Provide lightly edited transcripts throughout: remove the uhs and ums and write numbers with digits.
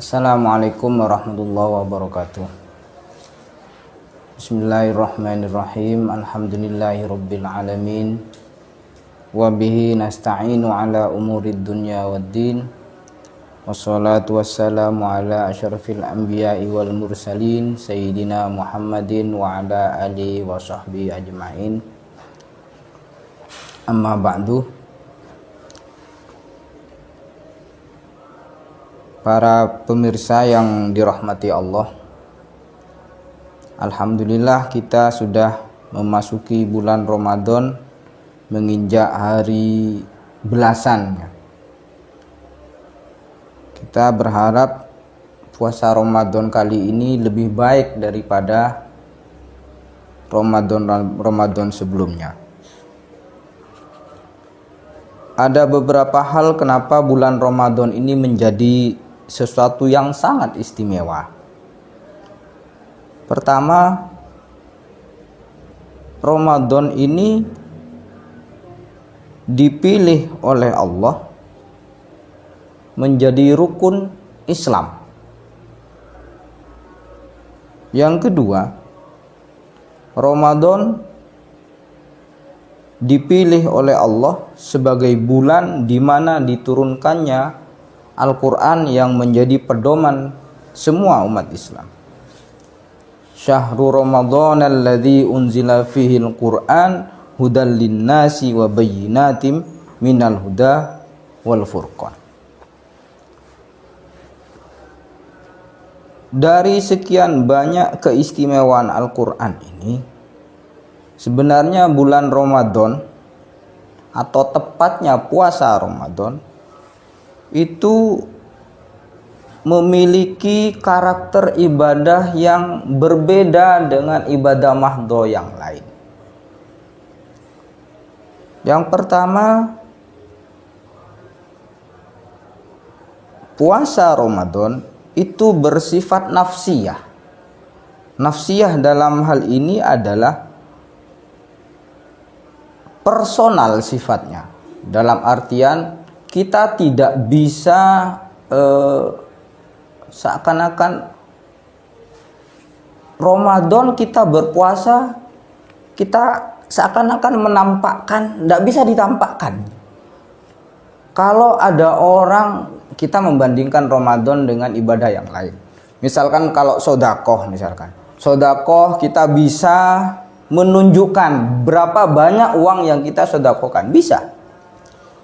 Assalamualaikum warahmatullahi wabarakatuh. Bismillahirrahmanirrahim. Alhamdulillahirabbil alamin. Wa bihi nasta'inu ala umurid dunya waddin. Wassalatu wassalamu ala asyrafil anbiya'i wal mursalin sayyidina Muhammadin wa ala alihi wa sahbihi ajma'in. Amma ba'du. Para pemirsa yang dirahmati Allah, alhamdulillah kita sudah memasuki bulan Ramadan, menginjak hari belasannya. Kita berharap puasa Ramadan kali ini lebih baik daripada Ramadan sebelumnya. Ada beberapa hal kenapa bulan Ramadan ini menjadi sesuatu yang sangat istimewa. Pertama, Ramadan ini dipilih oleh Allah menjadi rukun Islam. Yang kedua, Ramadan dipilih oleh Allah sebagai bulan di mana diturunkannya Al-Quran yang menjadi pedoman semua umat Islam. Syahrul Ramadan alladzi unzila fihi al-Quran hudal linnasi wa bayyinatim minal huda wal furqan. Dari sekian banyak keistimewaan Al-Quran ini, sebenarnya bulan Ramadan atau tepatnya puasa Ramadan itu memiliki karakter ibadah yang berbeda dengan ibadah mahdho yang lain. Yang pertama, puasa Ramadan itu bersifat nafsiyah. Nafsiyah dalam hal ini adalah personal sifatnya. Dalam artian kita tidak bisa seakan-akan Ramadan kita berpuasa, kita seakan-akan menampakkan, tidak bisa ditampakkan. Kalau ada orang, kita membandingkan Ramadan dengan ibadah yang lain. Misalkan kalau sodakoh, sodakoh kita bisa menunjukkan berapa banyak uang yang kita sodakohkan, bisa.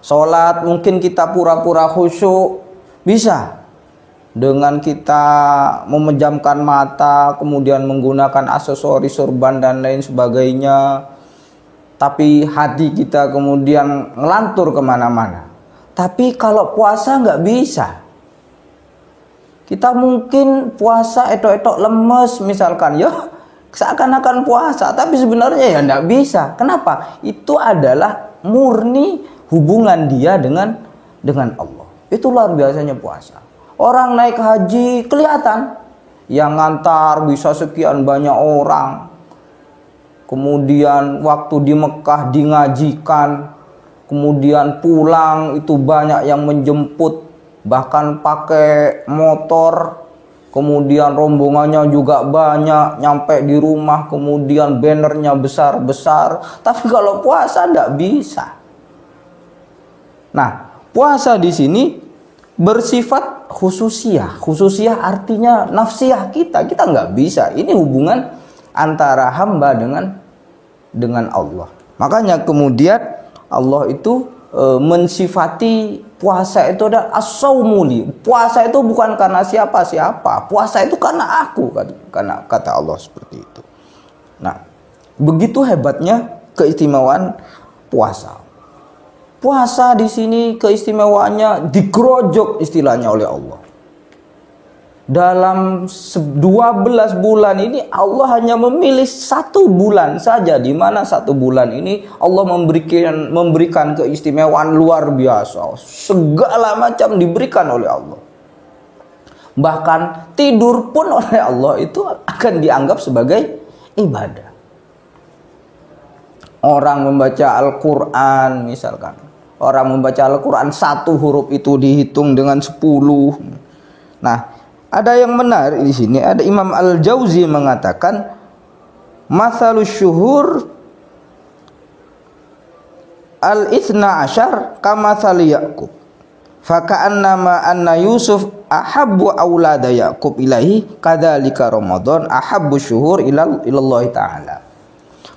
Sholat mungkin kita pura-pura khusyuk, bisa. Dengan kita memejamkan mata, kemudian menggunakan aksesoris sorban dan lain sebagainya, tapi hati kita kemudian ngelantur kemana-mana. Tapi kalau puasa nggak bisa. Kita mungkin puasa etok-etok lemes misalkan, ya seakan-akan puasa, tapi sebenarnya ya nggak bisa. Kenapa? Itu adalah murni hubungan dia dengan Allah. Itu luar biasanya puasa. Orang naik haji kelihatan, yang ngantar bisa sekian banyak orang. Kemudian waktu di Mekah dingajikan, kemudian pulang itu banyak yang menjemput, bahkan pakai motor. Kemudian rombongannya juga banyak, nyampe di rumah, kemudian bannernya besar-besar. Tapi kalau puasa tidak bisa. Nah, puasa di sini bersifat khususiyah. Khususiyah artinya nafsiyah kita. Kita nggak bisa. Ini hubungan antara hamba dengan Allah. Makanya kemudian Allah itu mensifati puasa itu adalah as-saumuli. Puasa itu bukan karena siapa-siapa. Puasa itu karena aku, karena kata Allah seperti itu. Nah, begitu hebatnya keistimewaan puasa. Puasa di sini keistimewaannya digerojok istilahnya oleh Allah. Dalam 12 bulan ini Allah hanya memilih 1 bulan saja, di mana 1 bulan ini Allah memberikan keistimewaan luar biasa. Segala macam diberikan oleh Allah. Bahkan tidur pun oleh Allah itu akan dianggap sebagai ibadah. Orang membaca Al-Quran misalkan, orang membaca Al-Quran 1 huruf itu dihitung dengan 10. Nah, Ada yang menarik di sini, ada Imam Al-Jauzi mengatakan mathalus syuhur al-itsna asyar kamathali Yaqub faka'annama anna Yusuf ahabbu aulada Yaqub ilahi kadzalika Ramadan ahabbu syuhur ilallah ta'ala.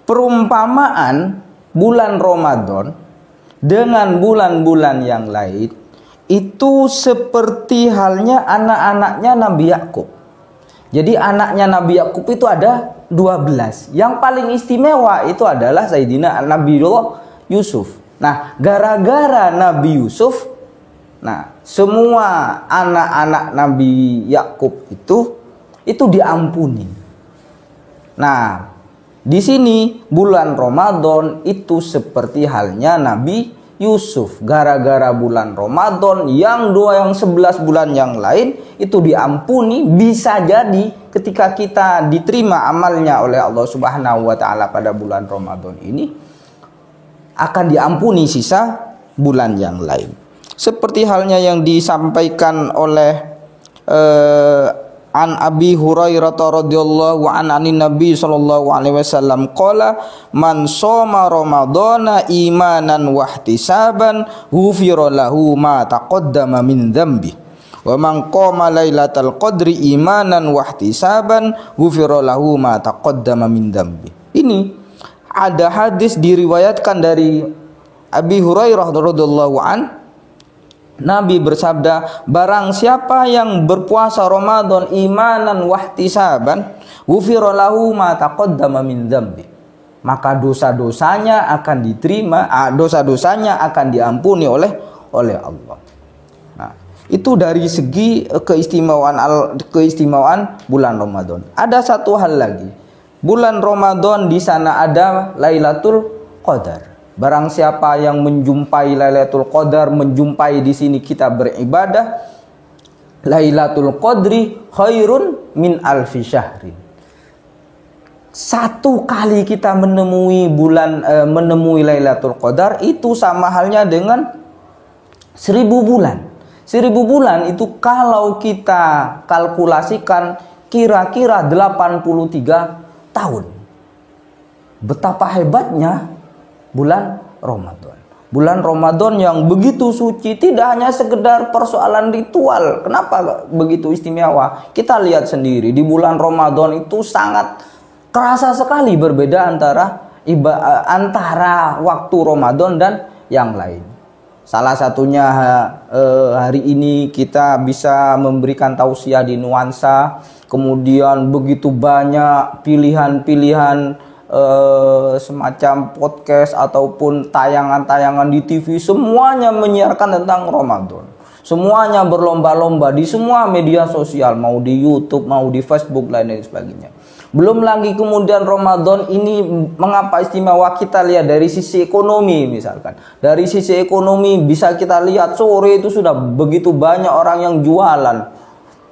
Perumpamaan bulan Ramadan dengan bulan-bulan yang lain itu seperti halnya anak-anaknya Nabi Yakub. Jadi anaknya Nabi Yakub itu ada 12. Yang paling istimewa itu adalah Sayyidina Nabiullah Yusuf. Nah, gara-gara Nabi Yusuf, nah, semua anak-anak Nabi Yakub itu diampuni. Nah, di sini bulan Ramadan itu seperti halnya Nabi Yusuf. Gara-gara bulan Ramadan yang 11 bulan yang lain itu diampuni, bisa jadi ketika kita diterima amalnya oleh Allah Subhanahu wa taala pada bulan Ramadan ini akan diampuni sisa bulan yang lain. Seperti halnya yang disampaikan oleh an Abi Hurairah radhiyallahu anin Nabi sallallahu alaihi wasallam qala man shoma ramadhana imanan wa ihtisaban ghufira lahu ma taqaddama min dzambi wa man qama lailatal qadri imanan wa ihtisaban ghufira lahu ma taqaddama min dzambi. Ini ada hadis diriwayatkan dari Abi Hurairah radhiyallahu an, Nabi bersabda, barang siapa yang berpuasa Ramadan imanan wahtisaban, ghufira lahu ma taqaddama min dzambi. Maka dosa-dosanya akan diterima, dosa-dosanya akan diampuni oleh Allah. Nah, itu dari segi keistimewaan bulan Ramadan. Ada satu hal lagi. Bulan Ramadan di sana ada Lailatul Qadar. Barang siapa yang menjumpai Lailatul Qadar, menjumpai di sini kita beribadah, Lailatul Qadri khairun min alfi syahrin. Satu kali kita menemui Lailatul Qadar itu sama halnya dengan 1000 bulan. 1000 bulan itu kalau kita kalkulasikan kira-kira 83 tahun. Betapa hebatnya bulan Ramadan. Bulan Ramadan yang begitu suci, tidak hanya sekedar persoalan ritual. Kenapa begitu istimewa? Kita lihat sendiri di bulan Ramadan itu sangat kerasa sekali berbeda antara waktu Ramadan dan yang lain. Salah satunya hari ini kita bisa memberikan tausiah di nuansa, kemudian begitu banyak pilihan-pilihan semacam podcast ataupun tayangan-tayangan di TV, semuanya menyiarkan tentang Ramadan. Semuanya berlomba-lomba di semua media sosial, mau di YouTube, mau di Facebook, lain dan sebagainya. Belum lagi kemudian Ramadan ini mengapa istimewa, kita lihat dari sisi ekonomi misalkan. Dari sisi ekonomi bisa kita lihat sore itu sudah begitu banyak orang yang jualan.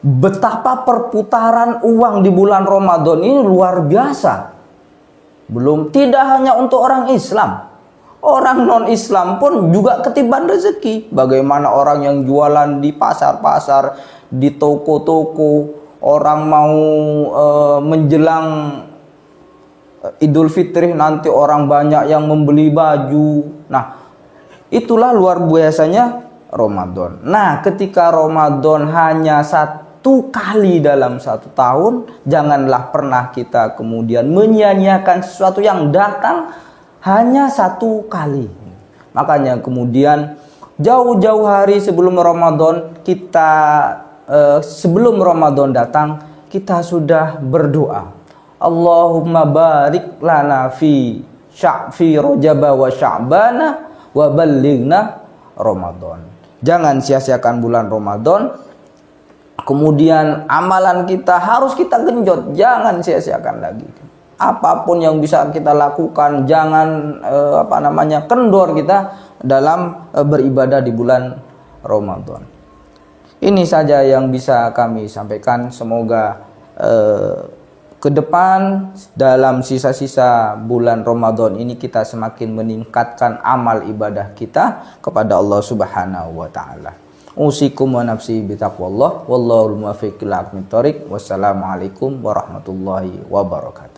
Betapa perputaran uang di bulan Ramadan ini luar biasa. Belum, tidak hanya untuk orang Islam, orang non-Islam pun juga ketiban rezeki. Bagaimana orang yang jualan di pasar-pasar, di toko-toko, orang mau menjelang Idul Fitri nanti orang banyak yang membeli baju. Nah, itulah luar biasanya Ramadan. Nah, ketika Ramadan hanya satu kali dalam satu tahun, janganlah pernah kita kemudian menyia-nyiakan sesuatu yang datang hanya satu kali. Makanya kemudian jauh-jauh hari sebelum Ramadan sebelum Ramadan datang, kita sudah berdoa, Allahumma barik lana fi Rajab wa Sya'bana wa ballighna Ramadan. Jangan sia-siakan bulan Ramadan. Kemudian amalan kita harus kita genjot, jangan sia-siakan lagi. Apapun yang bisa kita lakukan, jangan kendor kita dalam beribadah di bulan Ramadan. Ini saja yang bisa kami sampaikan. Semoga ke depan dalam sisa-sisa bulan Ramadan ini kita semakin meningkatkan amal ibadah kita kepada Allah Subhanahu wa taala. Usikum wa nafsi bitaqwallah wallahu muwaffiq ila aqwamit thoriq. Wassalamualaikum warahmatullahi wabarakatuh.